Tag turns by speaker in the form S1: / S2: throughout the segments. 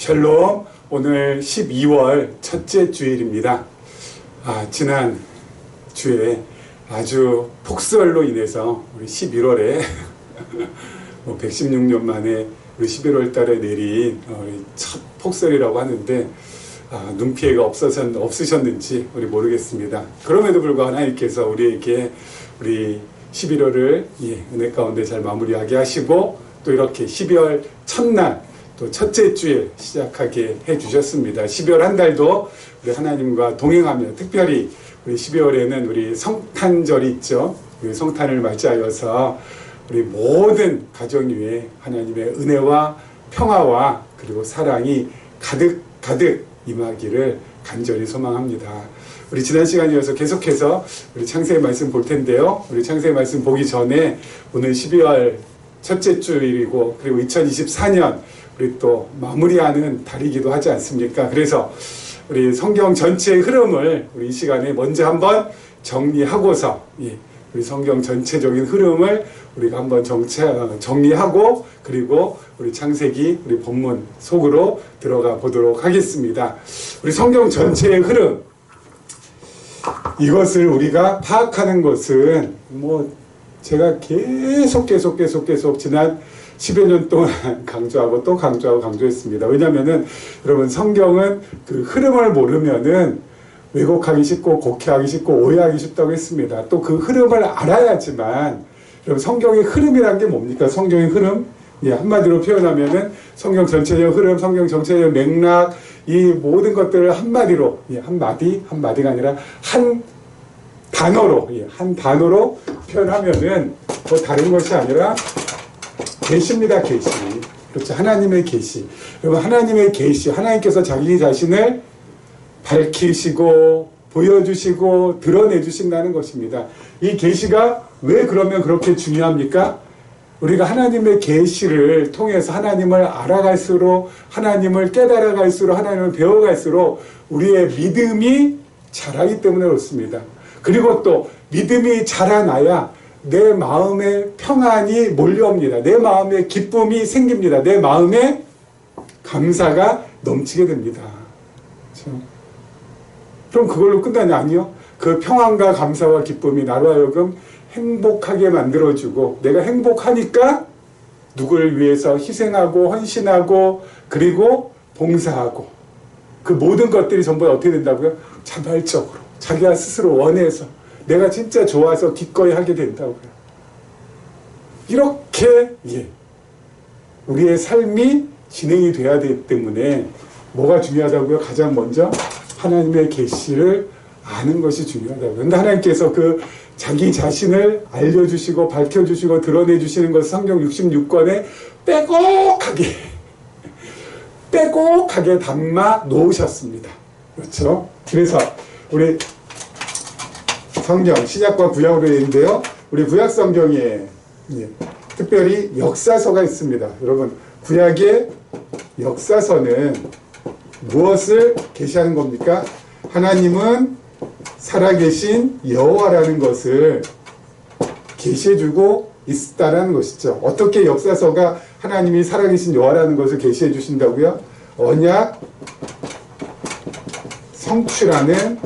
S1: 샬롬. 오늘 12월 첫째 주일입니다. 지난 주에 아주 폭설로 인해서 우리 11월에 116년 만에 우리 11월 달에 내린 첫 폭설이라고 하는데 눈 피해가 없으셨는지 우리 모르겠습니다. 그럼에도 불구하고 하나님께서 우리에게 우리 11월을 은혜 가운데 잘 마무리하게 하시고 또 이렇게 12월 첫날 또 첫째 주에 시작하게 해주셨습니다. 12월 한 달도 우리 하나님과 동행하며 특별히 우리 12월에는 우리 성탄절이 있죠. 우리 성탄을 맞이하여서 우리 모든 가정 위에 하나님의 은혜와 평화와 그리고 사랑이 가득 임하기를 간절히 소망합니다. 우리 지난 시간에 이어서 계속해서 우리 창세기 말씀 볼 텐데요. 우리 창세기 말씀 보기 전에 오늘 12월 첫째 주일이고 그리고 2024년 우리 또 마무리하는 달이기도 하지 않습니까? 그래서 우리 성경 전체의 흐름을 우리 이 시간에 먼저 한번 정리하고서 우리 성경 전체적인 흐름을 우리가 한번 정리하고 그리고 우리 창세기 우리 본문 속으로 들어가 보도록 하겠습니다. 우리 성경 전체의 흐름, 이것을 우리가 파악하는 것은 제가 계속 지난 10여 년 동안 강조하고 또 강조했습니다. 왜냐면은 여러분 성경은 그 흐름을 모르면은 왜곡하기 쉽고 곡해하기 쉽고 오해하기 쉽다고 했습니다. 또 그 흐름을 알아야지만 여러분 성경의 흐름이란 게 뭡니까? 성경의 흐름? 한마디로 표현하면은 성경 전체적 흐름, 성경 전체적 맥락, 이 모든 것들을 한마디로, 한마디가 아니라 한 단어로 표현하면은 뭐 다른 것이 아니라 계시입니다. 계시. 그렇죠. 하나님의 계시. 여러분 하나님의 계시, 하나님께서 자기 자신을 밝히시고 보여주시고 드러내주신다는 것입니다. 이 계시가 왜 그러면 그렇게 중요합니까? 우리가 하나님의 계시를 통해서 하나님을 알아갈수록, 하나님을 깨달아갈수록, 하나님을 배워갈수록 우리의 믿음이 자라기 때문에 그렇습니다. 그리고 또 믿음이 자라나야 내 마음에 평안이 몰려옵니다. 내 마음에 기쁨이 생깁니다. 내 마음에 감사가 넘치게 됩니다. 그렇죠? 그럼 그걸로 끝나냐? 아니요. 그 평안과 감사와 기쁨이 나로 하여금 행복하게 만들어주고 내가 행복하니까 누구를 위해서 희생하고 헌신하고 그리고 봉사하고 그 모든 것들이 전부 어떻게 된다고요? 자발적으로 자기가 스스로 원해서 내가 진짜 좋아서 기꺼이 하게 된다고요. 이렇게 우리의 삶이 진행이 돼야 되기 때문에 뭐가 중요하다고요? 가장 먼저 하나님의 계시를 아는 것이 중요하다고요. 그런데 하나님께서 그 자기 자신을 알려주시고 밝혀주시고 드러내주시는 것을 성경 66권에 빼곡하게 담아 놓으셨습니다. 그렇죠? 그래서 우리 성경 신약과 구약으로 되어 있는데요. 우리 구약 성경에 특별히 역사서가 있습니다. 여러분 구약의 역사서는 무엇을 계시하는 겁니까? 하나님은 살아계신 여호와라는 것을 계시해주고 있다라는 것이죠. 어떻게 역사서가 하나님이 살아계신 여호와라는 것을 계시해 주신다고요? 언약 성취라는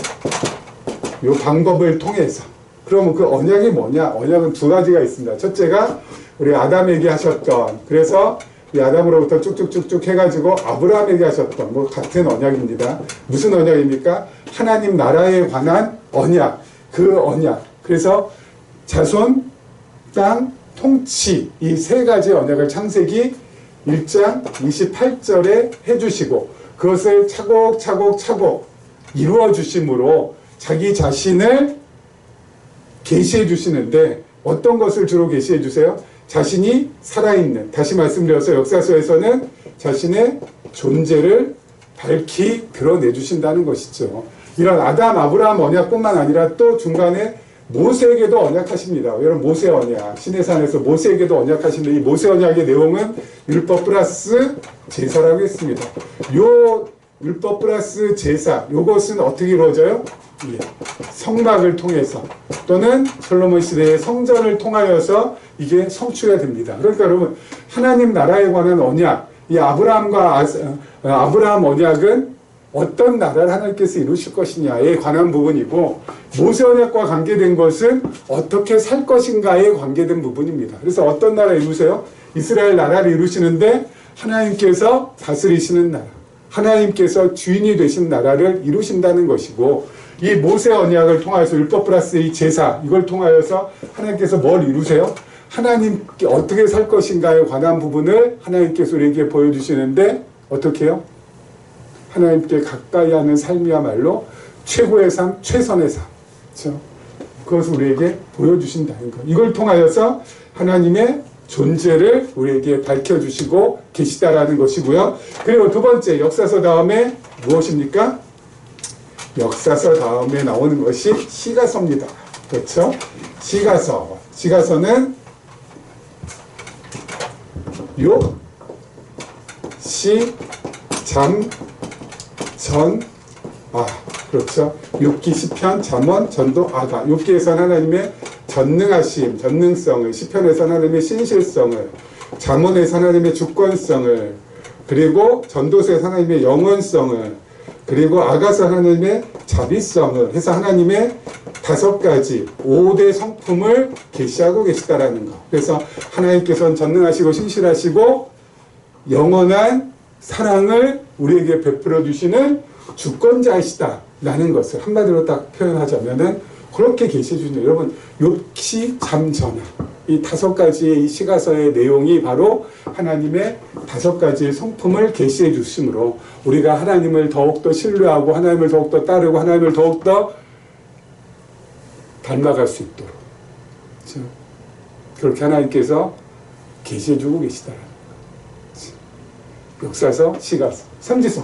S1: 이 방법을 통해서. 그러면 그 언약이 뭐냐? 언약은 두 가지가 있습니다. 첫째가 우리 아담에게 하셨던, 그래서 이 아담으로부터 쭉쭉쭉쭉 해가지고 아브라함에게 하셨던 같은 언약입니다. 무슨 언약입니까? 하나님 나라에 관한 언약. 그 언약. 그래서 자손, 땅, 통치 이 세 가지 언약을 창세기 1장 28절에 해주시고 그것을 차곡차곡 이루어 주심으로 자기 자신을 계시해 주시는데 어떤 것을 주로 계시해 주세요? 자신이 살아있는, 다시 말씀드려서 역사서에서는 자신의 존재를 밝히 드러내 주신다는 것이죠. 이런 아담, 아브라함 언약뿐만 아니라 또 중간에 모세에게도 언약하십니다. 여러분 모세 언약, 시내산에서 모세에게도 언약하시는데 이 모세 언약의 내용은 율법 플러스 제사라고 했습니다. 요 율법 플러스 제사, 요것은 어떻게 이루어져요? 성막을 통해서 또는 솔로몬 시대의 성전을 통하여서 이게 성취가 됩니다. 그러니까 여러분 하나님 나라에 관한 언약, 이 아브라함 언약은 어떤 나라를 하나님께서 이루실 것이냐에 관한 부분이고, 모세 언약과 관계된 것은 어떻게 살 것인가에 관계된 부분입니다. 그래서 어떤 나라 이루세요? 이스라엘 나라를 이루시는데 하나님께서 다스리시는 나라, 하나님께서 주인이 되신 나라를 이루신다는 것이고, 이 모세 언약을 통하여서 율법 플러스 이 제사, 이걸 통하여서 하나님께서 뭘 이루세요? 하나님께 어떻게 살 것인가에 관한 부분을 하나님께서 우리에게 보여주시는데, 어떻게 해요? 하나님께 가까이 하는 삶이야말로 최고의 삶, 최선의 삶. 그렇죠? 그것을 우리에게 보여주신다는 것. 이걸 통하여서 하나님의 존재를 우리에게 밝혀주시고 계시다라는 것이고요. 그리고 두 번째, 역사서 다음에 무엇입니까? 역사서 다음에 나오는 것이 시가서입니다. 그렇죠? 시가서. 시가서는 육, 시, 잠, 전, 그렇죠. 욥기, 시편, 잠언, 전도, 아가. 욥기에서는 하나님의 전능하심, 전능성을, 시편에서는 하나님의 신실성을, 잠언에서 하나님의 주권성을, 그리고 전도서에서 하나님의 영원성을, 그리고 아가서 하나님의 자비성을 해서 하나님의 5가지 5대 성품을 계시하고 계시다라는 것. 그래서 하나님께서는 전능하시고 신실하시고 영원한 사랑을 우리에게 베풀어 주시는 주권자이시다라는 것을 한마디로 딱 표현하자면은 그렇게 계시해 주시는, 여러분, 욥기, 잠, 전하, 이 5가지의 이 시가서의 내용이 바로 하나님의 5가지의 성품을 계시해 주심으로 우리가 하나님을 더욱더 신뢰하고 하나님을 더욱더 따르고 하나님을 더욱더 닮아갈 수 있도록, 그렇죠? 그렇게 하나님께서 계시해 주고 계시다라는 거죠. 역사서, 시가서, 선지서.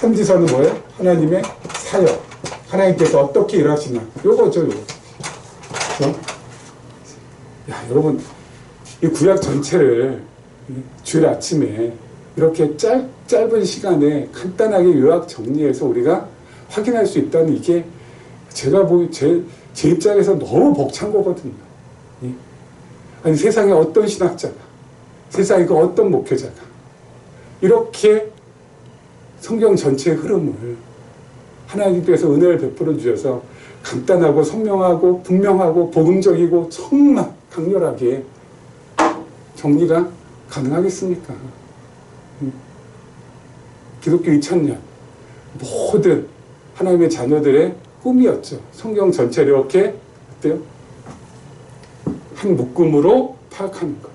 S1: 선지서는 뭐예요? 하나님의 사역. 하나님께서 어떻게 일하시나. 요거죠, 요거. 그렇죠? 야, 여러분, 이 구약 전체를 주일 아침에 이렇게 짧은 시간에 간단하게 요약 정리해서 우리가 확인할 수 있다는, 이게 제가 제 입장에서 너무 벅찬 거거든요. 아니, 세상에 어떤 신학자가, 세상에 그 어떤 목회자가 이렇게 성경 전체의 흐름을 하나님께서 은혜를 베풀어 주셔서 간단하고 선명하고 분명하고 복음적이고 정말 강렬하게 정리가 가능하겠습니까? 기독교 2000년 모든 하나님의 자녀들의 꿈이었죠. 성경 전체를 이렇게 어때요? 한 묶음으로 파악하는 것.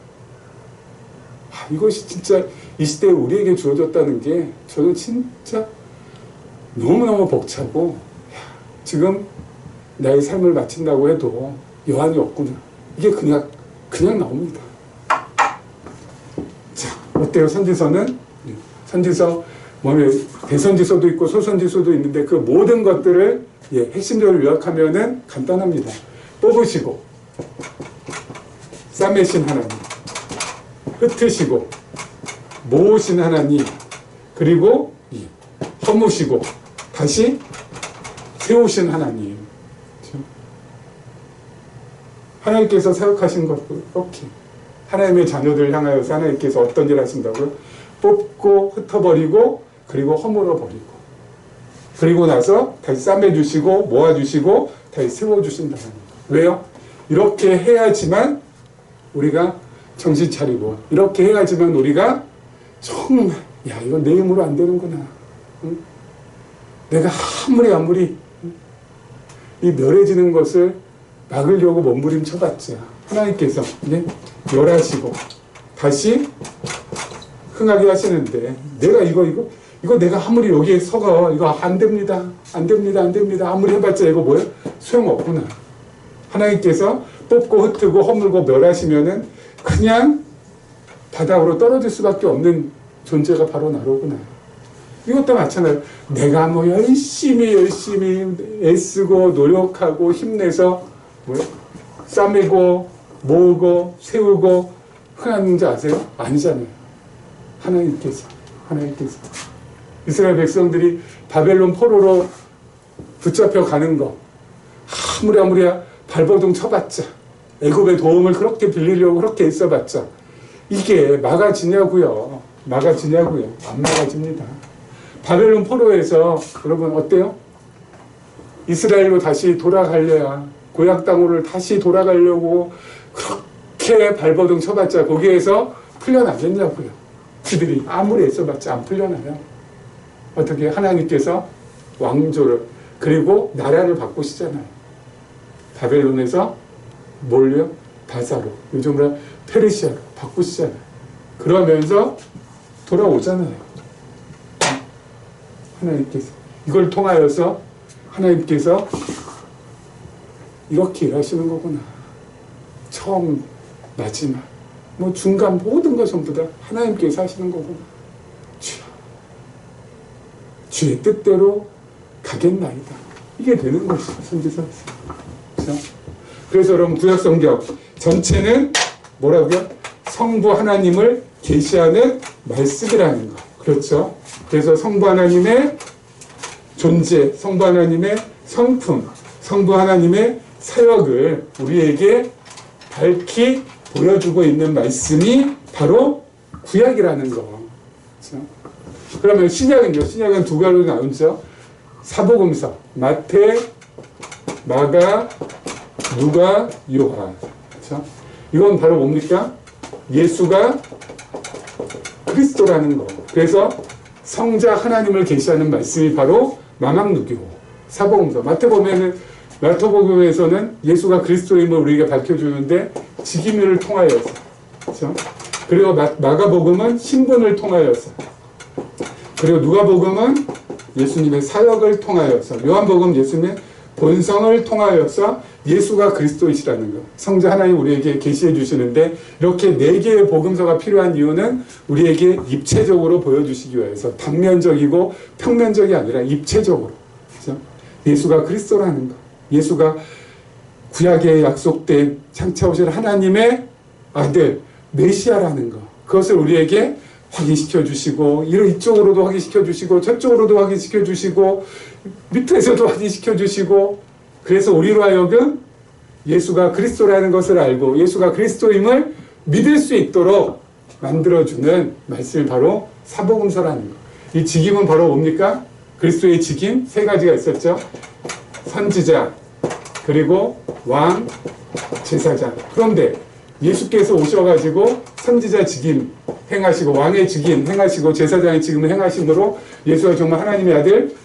S1: 이것이 진짜 이 시대에 우리에게 주어졌다는 게 저는 진짜 너무너무 벅차고, 지금 나의 삶을 마친다고 해도 여한이 없구나. 이게 그냥 나옵니다. 자, 어때요? 선지서는? 선지서, 대선지서도 있고 소선지서도 있는데 그 모든 것들을 핵심적으로 요약하면은 간단합니다. 뽑으시고, 싸매신 하나님, 흩으시고, 모으신 하나님, 그리고 허무시고, 다시 세우신 하나님. 그렇죠? 하나님께서 사역하신 것도 이렇게 하나님의 자녀들을 향하여서 하나님께서 어떤 일을 하신다고요? 뽑고 흩어버리고 그리고 허물어버리고, 그리고 나서 다시 싸매주시고 모아주시고 다시 세워주신다는 거예요. 왜요? 이렇게 해야지만 우리가 정신 차리고, 이렇게 해야지만 우리가 정말 이건 내 힘으로 안 되는구나. 응? 내가 아무리 이 멸해지는 것을 막으려고 몸부림쳐봤자 하나님께서 멸하시고 다시 흥하게 하시는데, 내가 이거 내가 아무리 여기에 서가 이거 안 됩니다. 아무리 해봤자 이거 뭐예요? 소용없구나. 하나님께서 뽑고 흩트고 허물고 멸하시면은 그냥 바닥으로 떨어질 수밖에 없는 존재가 바로 나로구나. 이것도 마찬가지로 내가 열심히 애쓰고 노력하고 힘내서 싸매고 모으고 세우고 흥하는 줄 아세요? 아니잖아요. 하나님께서 이스라엘 백성들이 바벨론 포로로 붙잡혀 가는 거 아무리 발버둥 쳐봤자, 애굽의 도움을 그렇게 빌리려고 그렇게 애써봤자 이게 막아지냐고요. 막아지냐고요. 안 막아집니다. 바벨론 포로에서 여러분 어때요? 이스라엘로 다시 돌아가려야, 고향 땅으로 다시 돌아가려고 그렇게 발버둥 쳐봤자 거기에서 풀려나겠냐고요. 그들이 아무리 애써봤자 안 풀려나요. 어떻게 하나님께서 왕조를 그리고 나라를 바꾸시잖아요. 바벨론에서 뭘요? 바사로, 요즘으로 페르시아로 바꾸시잖아요. 그러면서 돌아오잖아요. 하나님께서 이걸 통하여서 하나님께서 이렇게 일하시는 거구나. 처음, 마지막, 뭐 중간 모든 것 전부 다 하나님께서 하시는 거구나. 주의 뜻대로 가겠나이다. 이게 되는 것이 선지서. 그렇죠? 그래서 여러분 구약 성경 전체는 뭐라고요? 성부 하나님을 계시하는 말씀이라는 거. 그렇죠? 그래서 성부 하나님의 존재, 성부 하나님의 성품, 성부 하나님의 사역을 우리에게 밝히 보여주고 있는 말씀이 바로 구약이라는 거. 그렇죠? 그러면 신약은요? 신약은 두 가지로 나누죠. 사복음서, 마태, 마가, 누가, 요한. 그렇죠? 이건 바로 뭡니까? 예수가 그리스도라는 거. 그래서 성자 하나님을 계시하는 말씀이 바로 마망누교, 사복음서. 마태복음에서는 예수가 그리스도임을 우리에게 밝혀주는데 직임을 통하여서. 그렇죠? 그리고 마가복음은 신분을 통하여서. 그리고 누가복음은 예수님의 사역을 통하여서. 요한복음 예수님의 본성을 통하여서 예수가 그리스도이시라는 것. 성자 하나님 우리에게 계시해 주시는데 이렇게 4개의 복음서가 필요한 이유는 우리에게 입체적으로 보여주시기 위해서 단면적이고 평면적이 아니라 입체적으로. 그렇죠? 예수가 그리스도라는 것. 예수가 구약에 약속된 장차 오실 하나님의 아들 메시아라는 것. 그것을 우리에게 확인시켜 주시고 이쪽으로도 확인시켜 주시고 저쪽으로도 확인시켜 주시고 밑에서도 확인시켜 주시고 그래서 우리로 하여금 예수가 그리스도라는 것을 알고 예수가 그리스도임을 믿을 수 있도록 만들어주는 말씀이 바로 사복음서라는 것. 이 직임은 바로 뭡니까? 그리스도의 직임 3가지가 있었죠. 선지자, 그리고 왕, 제사장. 그런데 예수께서 오셔가지고 선지자 직임 행하시고 왕의 직임 행하시고 제사장의 직임을 행하심으로 예수가 정말 하나님의 아들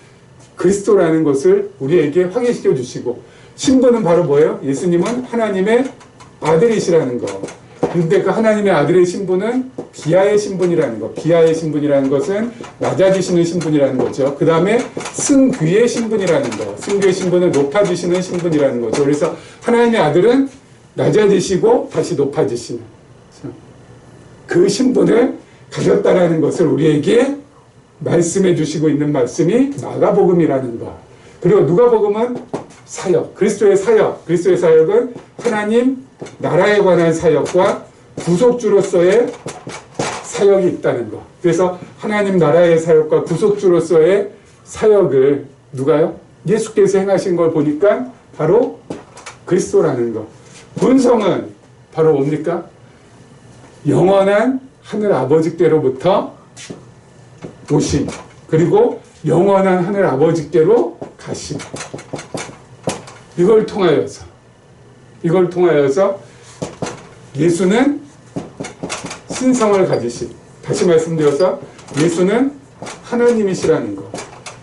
S1: 그리스도라는 것을 우리에게 확인시켜 주시고 신분은 바로 뭐예요? 예수님은 하나님의 아들이시라는 거. 그런데 그 하나님의 아들의 신분은 비하의 신분이라는 거. 비하의 신분이라는 것은 낮아지시는 신분이라는 거죠. 그 다음에 승귀의 신분이라는 거. 승귀의 신분은 높아지시는 신분이라는 거죠. 그래서 하나님의 아들은 낮아지시고 다시 높아지시는 그 신분을 가졌다라는 것을 우리에게 말씀해 주시고 있는 말씀이 마가복음이라는 것. 그리고 누가복음은 사역, 그리스도의 사역. 그리스도의 사역은 하나님 나라에 관한 사역과 구속주로서의 사역이 있다는 것. 그래서 하나님 나라의 사역과 구속주로서의 사역을 누가요? 예수께서 행하신 걸 보니까 바로 그리스도라는 것. 본성은 바로 뭡니까? 영원한 하늘 아버지께로부터 오심, 그리고 영원한 하늘 아버지께로 가심. 이걸 통하여서 예수는 신성을 가지신, 다시 말씀드려서 예수는 하나님이시라는 것.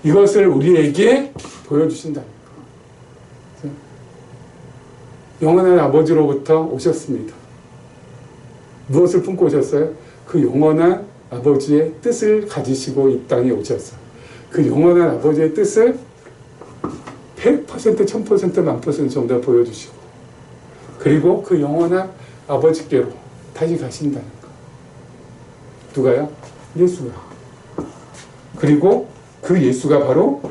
S1: 이것을 우리에게 보여주신다는 것. 영원한 아버지로부터 오셨습니다. 무엇을 품고 오셨어요? 그 영원한 아버지의 뜻을 가지시고 이 땅에 오셨어요. 그 영원한 아버지의 뜻을 100%, 1000%, 1000% 정도 보여주시고 그리고 그 영원한 아버지께로 다시 가신다는 것. 누가요? 예수가. 그리고 그 예수가 바로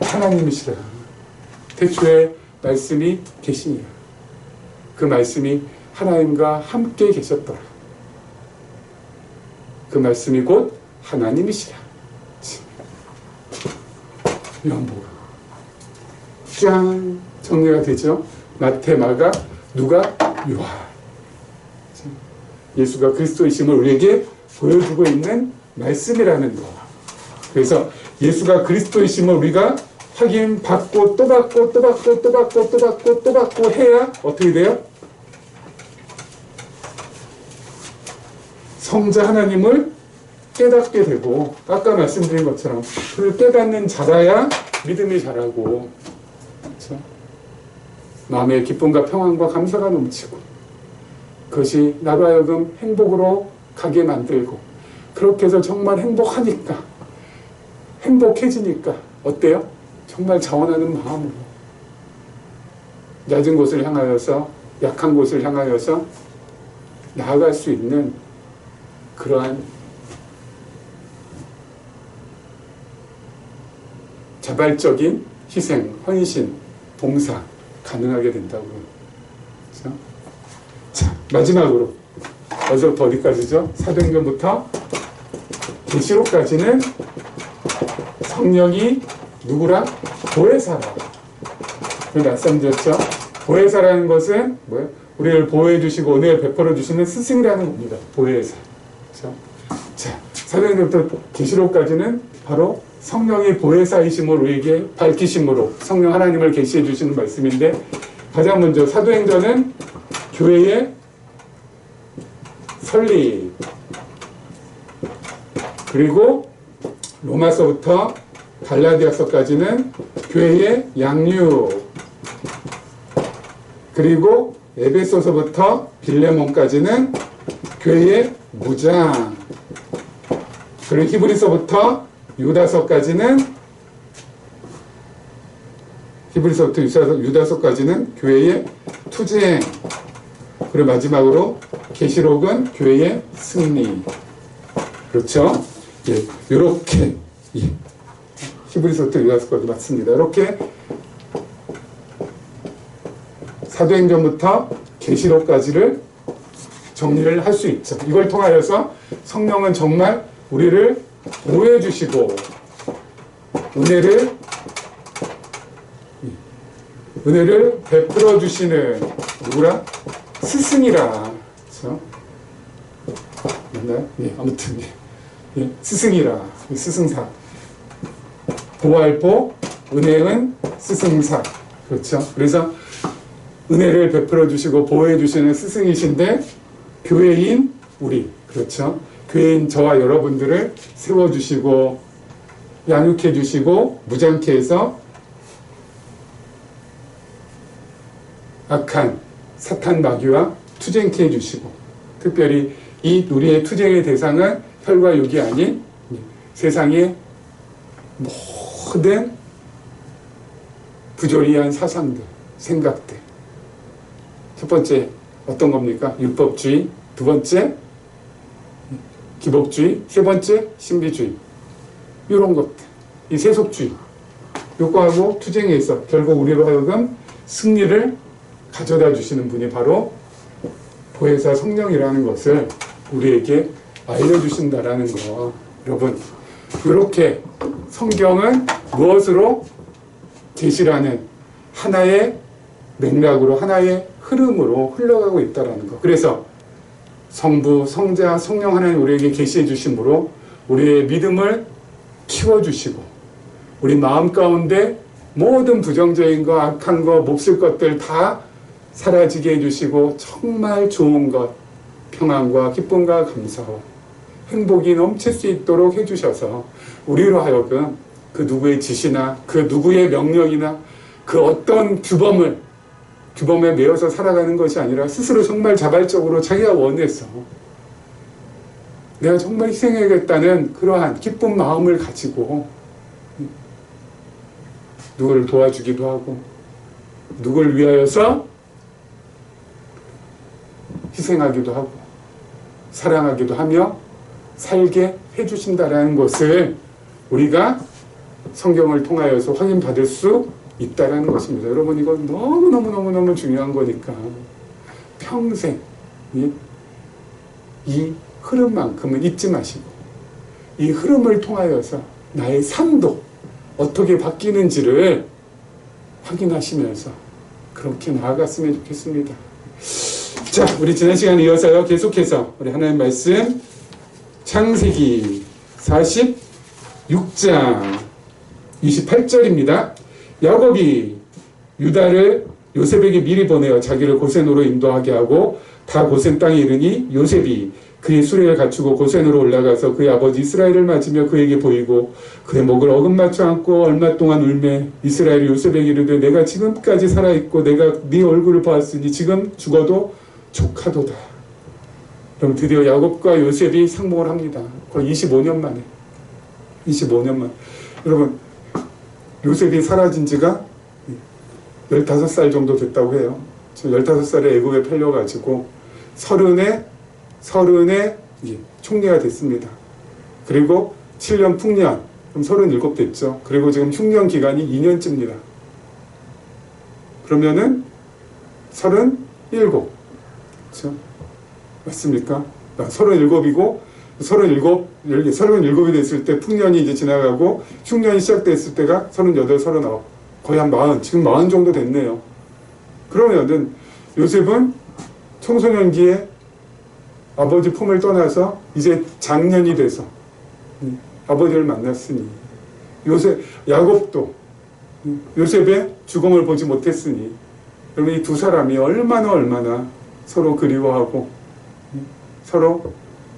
S1: 하나님이시라. 태초에 말씀이 계시니라. 그 말씀이 하나님과 함께 계셨더라. 그 말씀이 곧 하나님이시라. 요한복음. 짠! 정리가 되죠? 마태, 마가, 누가, 요한. 예수가 그리스도이심을 우리에게 보여주고 있는 말씀이라는 거. 그래서 예수가 그리스도이심을 우리가 확인받고 또 받고 또 받고 또 받고 또 받고 또 받고 해야 어떻게 돼요? 성자 하나님을 깨닫게 되고, 아까 말씀드린 것처럼 그 깨닫는 자라야 믿음이 자라고, 그렇죠? 마음의 기쁨과 평안과 감사가 넘치고, 그것이 나로 하여금 행복으로 가게 만들고, 그렇게 해서 정말 행복해지니까 어때요? 정말 자원하는 마음으로 낮은 곳을 향하여서, 약한 곳을 향하여서 나아갈 수 있는 그러한 자발적인 희생, 헌신, 봉사 가능하게 된다고요. 그렇죠? 자, 마지막으로 어디서부터 어디까지죠? 사도행전부터 계시록까지는 성령이 누구라? 보혜사라. 말씀드렸죠? 보혜사라는 것은 뭐예요? 우리를 보호해 주시고 은혜를 베풀어 주시는 스승이라는 겁니다. 보혜사. 그렇죠? 자, 사도행전부터 계시록까지는 바로 성령의 보혜사이심을 우리에게 밝히심으로 성령 하나님을 계시해 주시는 말씀인데, 가장 먼저 사도행전은 교회의 설립, 그리고 로마서부터 갈라디아서까지는 교회의 양육, 그리고 에베소서부터 빌레몬까지는 교회의 무장, 그리고 히브리서부터 유다서까지는 교회의 투쟁, 그리고 마지막으로 계시록은 교회의 승리. 그렇죠? 예, 이렇게 히브리서부터 유다서까지 맞습니다. 이렇게 사도행전부터 계시록까지를 정리를 할 수 있죠. 이걸 통하여서 성령은 정말 우리를 보호해 주시고 은혜를 베풀어 주시는 누구라? 스승이라. 그렇죠? 맞나요? 예, 아무튼 예, 스승이라. 스승사. 보알보, 은혜은 스승사. 그렇죠? 그래서 은혜를 베풀어 주시고 보호해 주시는 스승이신데, 교회인 우리, 그렇죠? 교회인 저와 여러분들을 세워주시고 양육해 주시고 무장케 해서 악한 사탄 마귀와 투쟁케 해주시고, 특별히 이 우리의 투쟁의 대상은 혈과 육이 아닌 세상의 모든 부조리한 사상들, 생각들. 첫 번째 어떤 겁니까? 율법주의. 두 번째 기복주의. 세 번째 신비주의. 이런 것들, 이 세속주의, 요거하고 투쟁해서 결국 우리로 하여금 승리를 가져다 주시는 분이 바로 보혜사 성령이라는 것을 우리에게 알려주신다라는 거. 여러분, 이렇게 성경은 무엇으로? 계시라는 하나의 맥락으로, 하나의 흐름으로 흘러가고 있다는 거. 그래서 성부, 성자, 성령 하나님 우리에게 계시해 주심으로 우리의 믿음을 키워주시고, 우리 마음 가운데 모든 부정적인 거, 악한 거, 몹쓸 것들 다 사라지게 해주시고, 정말 좋은 것, 평안과 기쁨과 감사와 행복이 넘칠 수 있도록 해주셔서 우리로 하여금 그 누구의 지시나 그 누구의 명령이나 그 어떤 규범에 매여서 살아가는 것이 아니라 스스로 정말 자발적으로 자기가 원해서 내가 정말 희생해야겠다는 그러한 기쁜 마음을 가지고 누구를 도와주기도 하고 누구를 위하여서 희생하기도 하고 사랑하기도 하며 살게 해주신다라는 것을 우리가 성경을 통하여서 확인받을 수 있다라는 것입니다. 여러분, 이건 너무너무너무너무 중요한 거니까 평생 이 흐름만큼은 잊지 마시고 이 흐름을 통하여서 나의 삶도 어떻게 바뀌는지를 확인하시면서 그렇게 나아갔으면 좋겠습니다. 자, 우리 지난 시간에 이어서요, 계속해서 우리 하나님 말씀 창세기 46장 28절입니다. 야곱이 유다를 요셉에게 미리 보내어 자기를 고센으로 인도하게 하고 다 고센 땅에 이르니 요셉이 그의 수레를 갖추고 고센으로 올라가서 그의 아버지 이스라엘을 맞으며 그에게 보이고 그의 목을 어긋맞춰 안고 얼마 동안 울매 이스라엘이 요셉에게 이르되 내가 지금까지 살아있고 내가 네 얼굴을 보았으니 지금 죽어도 족하도다. 그럼 드디어 야곱과 요셉이 상봉을 합니다. 거의 25년 만에. 25년 만. 여러분, 요셉이 사라진 지가 15살 정도 됐다고 해요. 15살에 애굽에 팔려가지고 30에 총리가 됐습니다. 그리고 7년 풍년, 그럼 37 됐죠. 그리고 지금 흉년 기간이 2년째입니다. 그러면은 37. 그렇죠? 맞습니까? 37이고 37이 됐을 때 풍년이 이제 지나가고 흉년이 시작됐을 때가 38, 39. 거의 한 40, 지금 40 정도 됐네요. 그러면은 요셉은 청소년기에 아버지 품을 떠나서 이제 장년이 돼서 아버지를 만났으니 야곱도 요셉의 죽음을 보지 못했으니 그러면 이 두 사람이 얼마나 서로 그리워하고 서로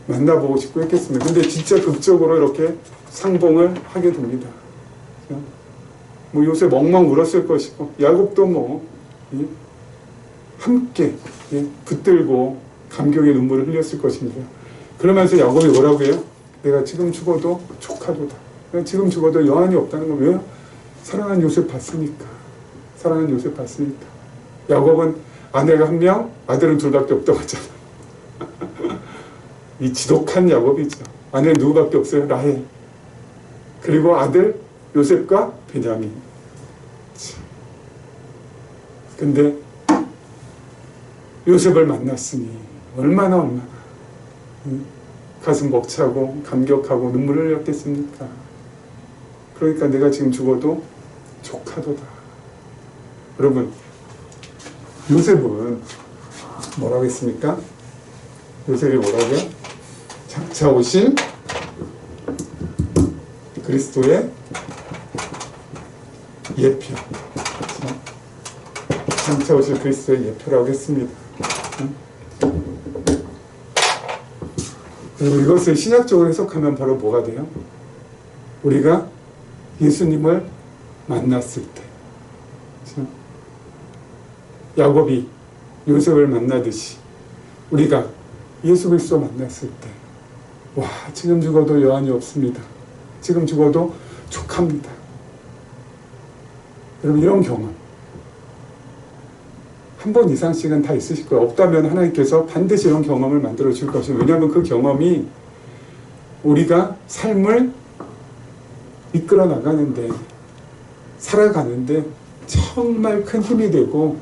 S1: 만나보고 싶고 했겠습니다. 근데 진짜 극적으로 이렇게 상봉을 하게 됩니다. 뭐 요셉 엉망 울었을 것이고 야곱도 함께 붙들고 감격의 눈물을 흘렸을 것입니다. 그러면서 야곱이 뭐라고 해요? 내가 지금 죽어도 족하도다. 내가 지금 죽어도 여한이 없다는 건 왜요? 사랑하는 요셉 봤으니까. 사랑하는 요셉 봤으니까. 야곱은 아내가 1명, 아들은 2밖에 없다고 하잖아. 이 지독한 야곱이죠. 아내는 누구밖에 없어요? 라헬. 그리고 아들 요셉과 베냐민. 근데 요셉을 만났으니 얼마나 가슴 벅차고 감격하고 눈물을 흘렸겠습니까? 그러니까 내가 지금 죽어도 족하도다. 여러분, 요셉은 뭐라고 했습니까? 요셉이 뭐라고요? 장차 오실 그리스도의 예표. 장차 오실 그리스도의 예표라고 했습니다. 그리고 이것을 신약적으로 해석하면 바로 뭐가 돼요? 우리가 예수님을 만났을 때, 그렇죠? 야곱이 요셉을 만나듯이 우리가 예수 그리스도 만났을 때, 와, 지금 죽어도 여한이 없습니다. 지금 죽어도 족합니다. 여러분, 이런 경험 한 번 이상씩은 다 있으실 거예요. 없다면 하나님께서 반드시 이런 경험을 만들어 줄 것이에요. 왜냐하면 그 경험이 우리가 삶을 이끌어 나가는데, 살아가는데 정말 큰 힘이 되고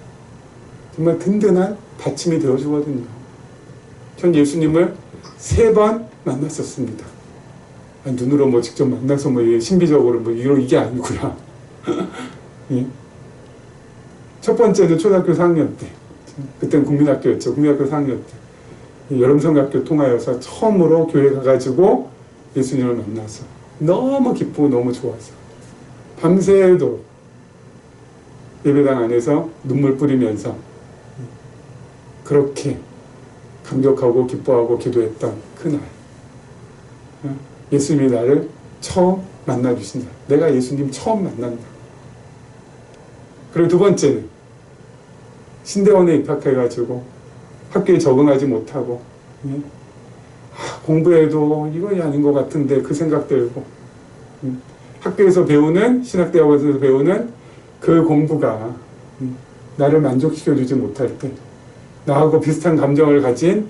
S1: 정말 든든한 받침이 되어 주거든요. 전 예수님을 3번 만났었습니다. 눈으로 직접 만나서 신비적으로 이게 아니고요. 예? 첫 번째는 초등학교 4학년 때, 그때는 국민학교였죠. 국민학교 4학년 때 여름성학교 통하여서 처음으로 교회 가가지고 예수님을 만나서 너무 기쁘고 너무 좋아서 밤새도록 예배당 안에서 눈물 뿌리면서 그렇게 감격하고 기뻐하고 기도했던 그날, 예수님이 나를 처음 만나주신다. 내가 예수님 처음 만난다. 그리고 두 번째는 신대원에 입학해가지고 학교에 적응하지 못하고 공부해도 이건 아닌 것 같은데 그 생각 들고 학교에서 배우는, 신학대학원에서 배우는 그 공부가 나를 만족시켜주지 못할 때 나하고 비슷한 감정을 가진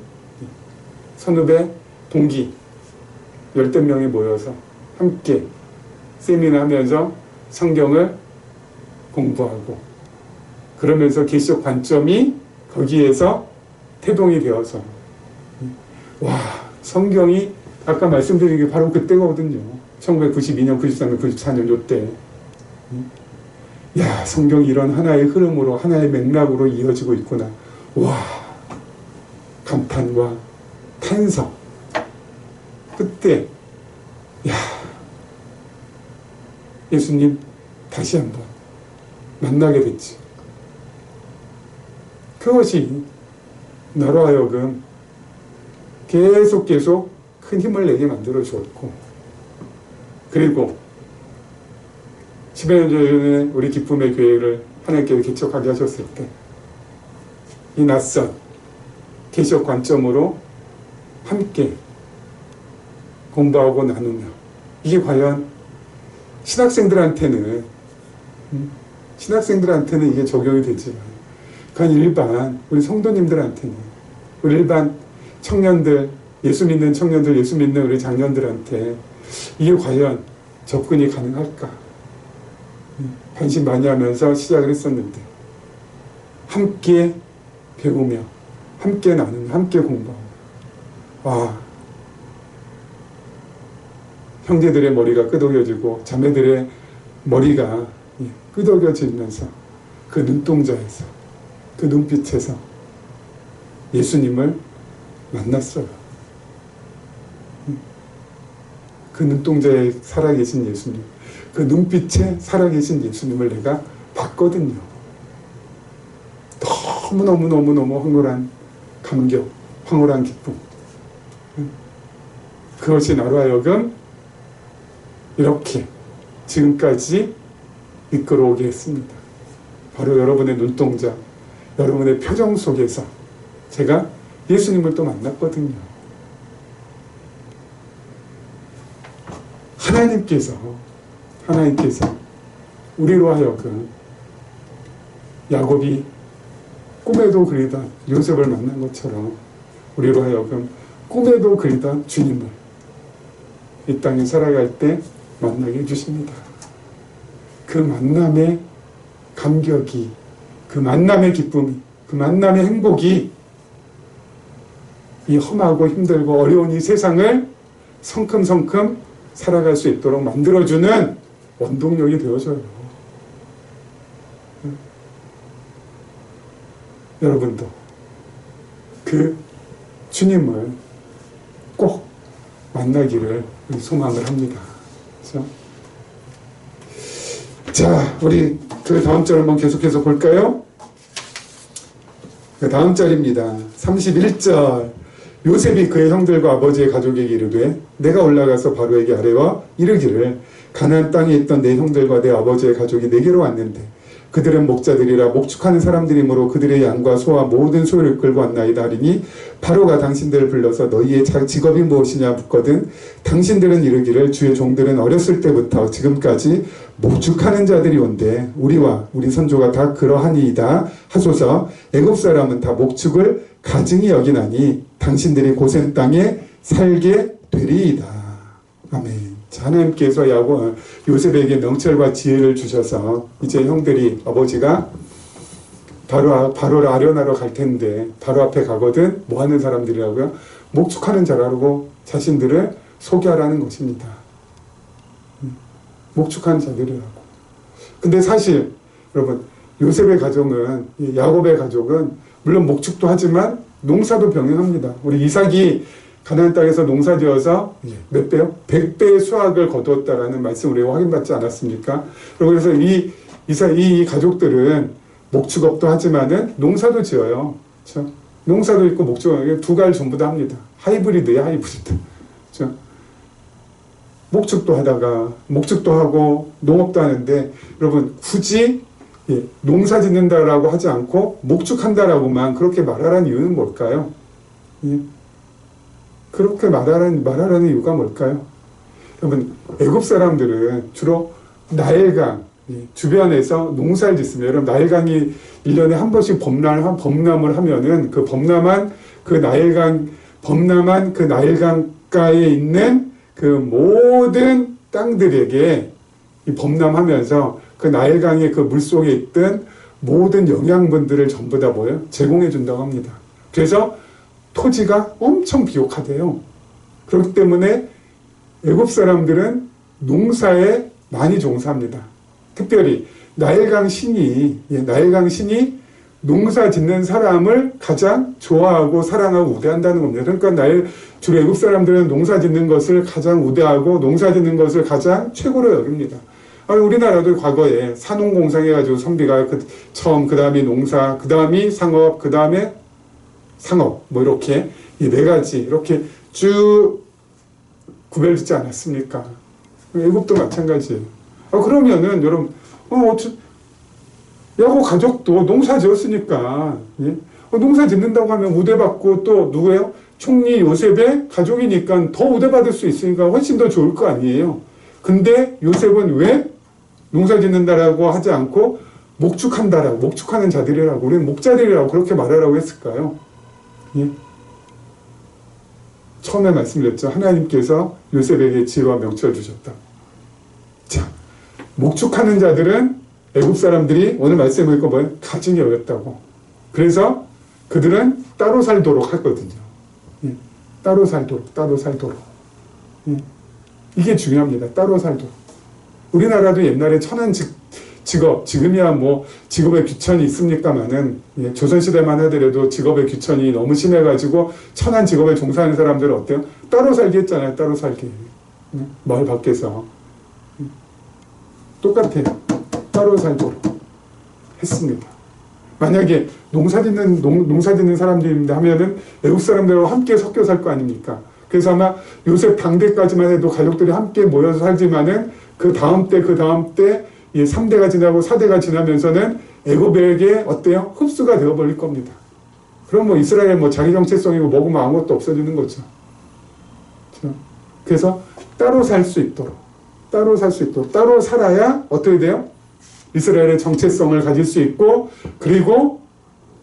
S1: 선후배, 동기 10몇 명이 모여서 함께 세미나하면서 성경을 공부하고 그러면서 계시적 관점이 거기에서 태동이 되어서 와, 성경이 아까 말씀드린 게 바로 그때거든요. 1992년, 93년, 94년 요때 야, 성경이 이런 하나의 흐름으로 하나의 맥락으로 이어지고 있구나. 와, 감탄과 탄성. 그때 야, 예수님 다시 한번 만나게 됐지. 그것이 나로 하여금 계속 큰 힘을 내게 만들어 주었고, 그리고 10여 년 전에 우리 기쁨의 교회를 하나님께서 개척하게 하셨을 때 이 낯선 개척 관점으로 함께 공부하고 나누며, 이게 과연 신학생들한테는 이게 적용이 되지만, 그건 일반 우리 성도님들한테는, 우리 일반 청년들, 예수 믿는 청년들, 예수 믿는 우리 장년들한테 이게 과연 접근이 가능할까? 관심 많이 하면서 시작을 했었는데, 함께 배우며, 함께 나누며, 함께 공부하며, 와, 형제들의 머리가 끄덕여지고 자매들의 머리가 끄덕여지면서 그 눈동자에서, 그 눈빛에서 예수님을 만났어요. 그 눈동자에 살아계신 예수님, 그 눈빛에 살아계신 예수님을 내가 봤거든요. 너무너무 황홀한 감격, 황홀한 기쁨. 그것이 나로 하여금 이렇게 지금까지 이끌어오게 했습니다. 바로 여러분의 눈동자, 여러분의 표정 속에서 제가 예수님을 또 만났거든요. 하나님께서 우리로 하여금 야곱이 꿈에도 그리던 요셉을 만난 것처럼 우리로 하여금 꿈에도 그리던 주님을 이 땅에 살아갈 때 만나게 해주십니다. 그 만남의 감격이, 그 만남의 기쁨이, 그 만남의 행복이 이 험하고 힘들고 어려운 이 세상을 성큼성큼 살아갈 수 있도록 만들어주는 원동력이 되어줘요. 여러분도 그 주님을 꼭 만나기를 소망을 합니다. 그렇죠? 자, 우리 그 다음 절 한번 계속해서 볼까요? 그 다음 절입니다. 31절. 요셉이 그의 형들과 아버지의 가족에게 이르되 내가 올라가서 바로에게 아뢰와 이르기를 가나안 땅에 있던 내 형들과 내 아버지의 가족이 내게로 왔는데 그들은 목자들이라 목축하는 사람들이므로 그들의 양과 소와 모든 소유를 끌고 왔나이다 하리니 바로가 당신들을 불러서 너희의 직업이 무엇이냐 묻거든 당신들은 이르기를 주의 종들은 어렸을 때부터 지금까지 목축하는 자들이 온대 우리와 우리 선조가 다 그러하니이다 하소서. 애굽 사람은 다 목축을 가증히 여기나니 당신들이 고센 땅에 살게 되리이다. 아멘. 하나님께서 요셉에게 명철과 지혜를 주셔서 이제 형들이, 아버지가 바로를 아련하러 갈 텐데 바로 앞에 가거든 뭐 하는 사람들이라고요? 목축하는 자라고 자신들을 소개하라는 것입니다. 목축하는 자들이라고. 근데 사실 여러분 요셉의 가족은, 야곱의 가족은 물론 목축도 하지만 농사도 병행합니다. 우리 이삭이 가나안 땅에서 농사지어서 몇 배요? 100배의 수확을 거두었다라는 말씀 우리가 확인받지 않았습니까? 그래서 이 가족들은 목축업도 하지만은 농사도 지어요. 그렇죠? 농사도 있고 목축업, 두 가지 전부 다 합니다. 하이브리드야, 하이브리드. 그렇죠? 목축도 하고 농업도 하는데 여러분 굳이 농사 짓는다라고 하지 않고 목축한다라고만 그렇게 말하라는 이유는 뭘까요? 그렇게 말하라는 이유가 뭘까요? 여러분 애굽 사람들은 주로 나일강 주변에서 농사를 짓습니다. 여러분 나일강이 1년에 한 번씩 범람을 하면은 그 범람한 그 나일강가에 있는 그 모든 땅들에게 범람하면서 그 나일강의 그 물속에 있던 모든 영양분들을 전부 다 제공해 준다고 합니다. 그래서 토지가 엄청 비옥하대요. 그렇기 때문에 애굽 사람들은 농사에 많이 종사합니다. 특별히 나일강 신이 농사 짓는 사람을 가장 좋아하고 사랑하고 우대한다는 겁니다. 그러니까 나의 주로 애국 사람들은 농사 짓는 것을 가장 우대하고 농사 짓는 것을 가장 최고로 여깁니다. 우리나라도 과거에 산농공상해가지고 선비가 처음, 그 다음이 농사, 그 다음이 상업, 그 다음에 상업, 뭐 이렇게 이 네 가지 이렇게 쭉 구별짓지 않았습니까? 애국도 마찬가지예요. 그러면은 여러분, 야고 가족도 농사 지었으니까, 예? 농사 짓는다고 하면 우대받고 또 누구예요? 총리 요셉의 가족이니까 더 우대받을 수 있으니까 훨씬 더 좋을 거 아니에요. 근데 요셉은 왜 농사 짓는다라고 하지 않고 목축한다라고, 목축하는 자들이라고, 우리는 목자들이라고 그렇게 말하라고 했을까요? 예? 처음에 말씀드렸죠. 하나님께서 요셉에게 지혜와 명철을 주셨다. 자, 목축하는 자들은 애국 사람들이 오늘 말씀해 보니까 뭐예요? 가증이 어렵다고. 그래서 그들은 따로 살도록 하거든요. 예. 따로 살도록. 예. 이게 중요합니다. 따로 살도록. 우리나라도 옛날에 천한 직업, 지금이야 뭐 직업의 귀천이 있습니까만은, 예, 조선시대만 하더라도 직업의 귀천이 너무 심해가지고 천한 직업에 종사하는 사람들은 어때요? 따로 살기 했잖아요. 따로 살기. 예. 마을 밖에서. 예. 똑같아요. 따로 살도록 했습니다. 만약에 농사 짓는 사람들인데 하면은 외국 사람들하고 함께 섞여 살 거 아닙니까? 그래서 아마 요셉 당대까지만 해도 가족들이 함께 모여서 살지만은 그 다음 때, 이 3대가 지나고 4대가 지나면서는 애굽에게 어때요? 흡수가 되어버릴 겁니다. 그럼 뭐 이스라엘 뭐 자기 정체성이고 먹으면 아무것도 없어지는 거죠. 그래서 따로 살 수 있도록, 따로 살아야 어떻게 돼요? 이스라엘의 정체성을 가질 수 있고, 그리고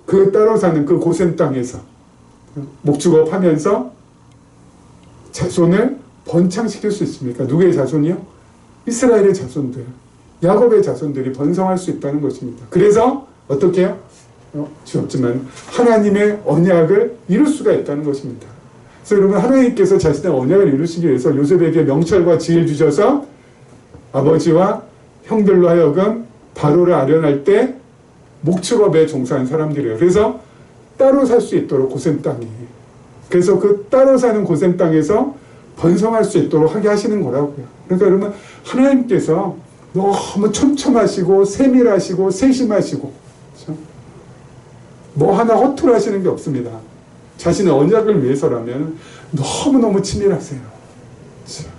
S1: 그 따로 사는 그 고센 땅에서 목축업 하면서 자손을 번창시킬 수 있습니까? 누구의 자손이요? 이스라엘의 자손들, 야곱의 자손들이 번성할 수 있다는 것입니다. 그래서 어떻게 해요? 주없지만 하나님의 언약을 이룰 수가 있다는 것입니다. 그래서 여러분, 하나님께서 자신의 언약을 이루시기 위해서 요셉에게 명철과 지혜를 주셔서 아버지와 형들로 하여금 바로를 아련할 때 목축업에 종사한 사람들이에요. 그래서 따로 살 수 있도록 고센 땅이, 그래서 그 따로 사는 고센 땅에서 번성할 수 있도록 하게 하시는 거라고요. 그러니까 여러분, 하나님께서 너무 촘촘하시고 세밀하시고 세심하시고, 그렇죠? 뭐 하나 허투루 하시는 게 없습니다. 자신의 언약을 위해서라면 너무너무 치밀하세요. 그렇죠?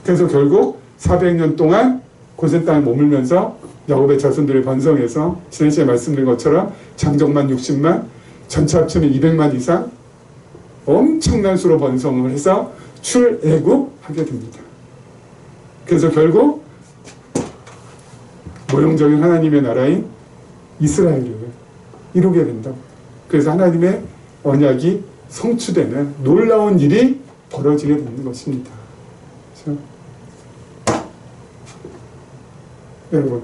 S1: 그래서 결국 400년 동안 고센 땅에 머물면서 야곱의 자손들이 번성해서 지난 시간에 말씀드린 것처럼 장정만 60만, 전체 합치면 200만 이상 엄청난 수로 번성을 해서 출애굽하게 됩니다. 그래서 결국 모형적인 하나님의 나라인 이스라엘을 이루게 된다. 그래서 하나님의 언약이 성취되는 놀라운 일이 벌어지게 되는 것입니다. 그렇죠? 여러분,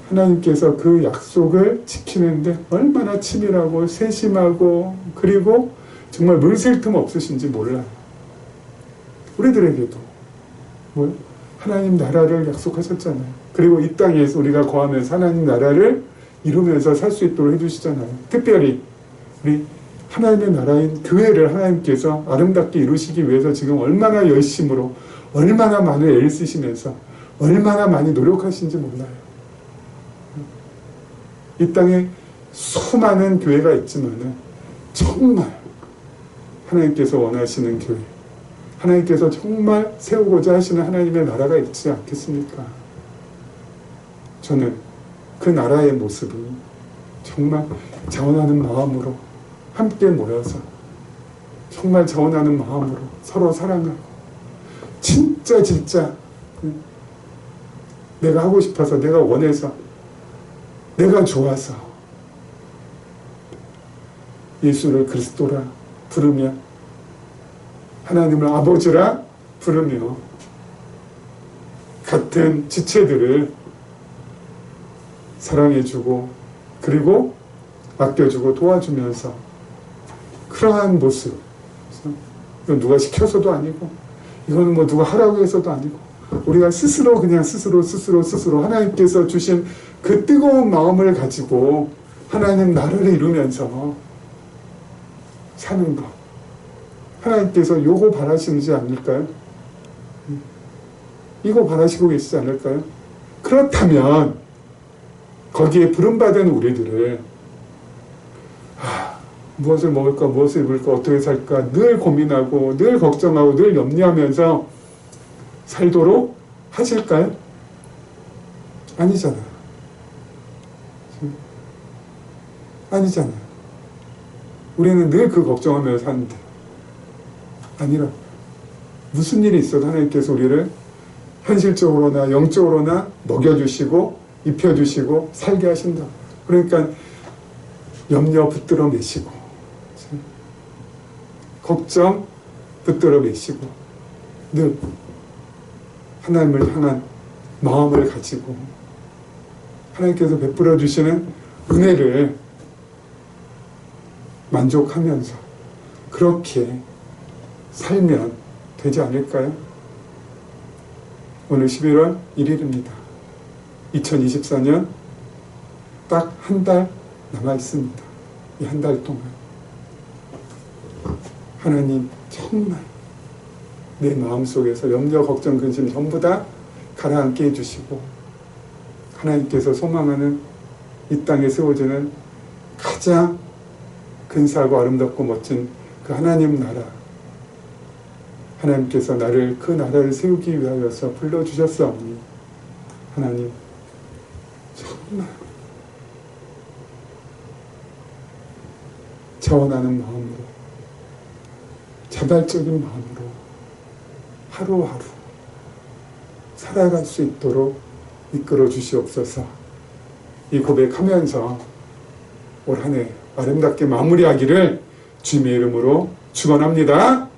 S1: 하나님께서 그 약속을 지키는데 얼마나 치밀하고 세심하고 그리고 정말 물샐 틈 없으신지 몰라요. 우리들에게도 뭐 하나님 나라를 약속하셨잖아요. 그리고 이 땅에서 우리가 거하면서 하나님 나라를 이루면서 살 수 있도록 해주시잖아요. 특별히 우리 하나님의 나라인 교회를 하나님께서 아름답게 이루시기 위해서 지금 얼마나 열심으로, 얼마나 많은 애를 쓰시면서 얼마나 많이 노력하신지 몰라요. 이 땅에 수많은 교회가 있지만 정말 하나님께서 원하시는 교회, 하나님께서 정말 세우고자 하시는 하나님의 나라가 있지 않겠습니까? 저는 그 나라의 모습을 정말 자원하는 마음으로 함께 모여서 정말 자원하는 마음으로 서로 사랑하고 진짜 내가 하고 싶어서, 내가 원해서, 내가 좋아서 예수를 그리스도라 부르며 하나님을 아버지라 부르며 같은 지체들을 사랑해주고 그리고 아껴주고 도와주면서 그러한 모습, 이건 누가 시켜서도 아니고 이거는 뭐 누가 하라고 해서도 아니고 우리가 스스로 그냥 스스로 하나님께서 주신 그 뜨거운 마음을 가지고 하나님 나라를 이루면서 사는 것. 하나님께서 요거 바라시지 않을까요? 이거 바라시고 계시지 않을까요? 그렇다면 거기에 부름받은 우리들을 무엇을 먹을까, 무엇을 입을까, 어떻게 살까 늘 고민하고 늘 걱정하고 늘 염려하면서 살도록 하실까요? 아니잖아요. 아니잖아요. 우리는 늘 그 걱정하면서 사는데 아니라 무슨 일이 있어도 하나님께서 우리를 현실적으로나 영적으로나 먹여주시고 입혀주시고 살게 하신다. 그러니까 염려 붙들어 매시고 걱정 붙들어 매시고 늘 하나님을 향한 마음을 가지고 하나님께서 베풀어 주시는 은혜를 만족하면서 그렇게 살면 되지 않을까요? 오늘 11월 1일입니다. 2024년 딱 한 달 남아 있습니다. 이 한 달 동안 하나님 정말 내 마음속에서 염려, 걱정, 근심 전부 다 가라앉게 해주시고 하나님께서 소망하는 이 땅에 세워지는 가장 근사하고 아름답고 멋진 그 하나님 나라, 하나님께서 나를 그 나라를 세우기 위하여서 불러주셨사오니 하나님 정말 자원하는 마음으로 자발적인 마음으로 하루하루 살아갈 수 있도록 이끌어 주시옵소서. 이 고백하면서 올 한 해 아름답게 마무리하기를 주님의 이름으로 축원합니다.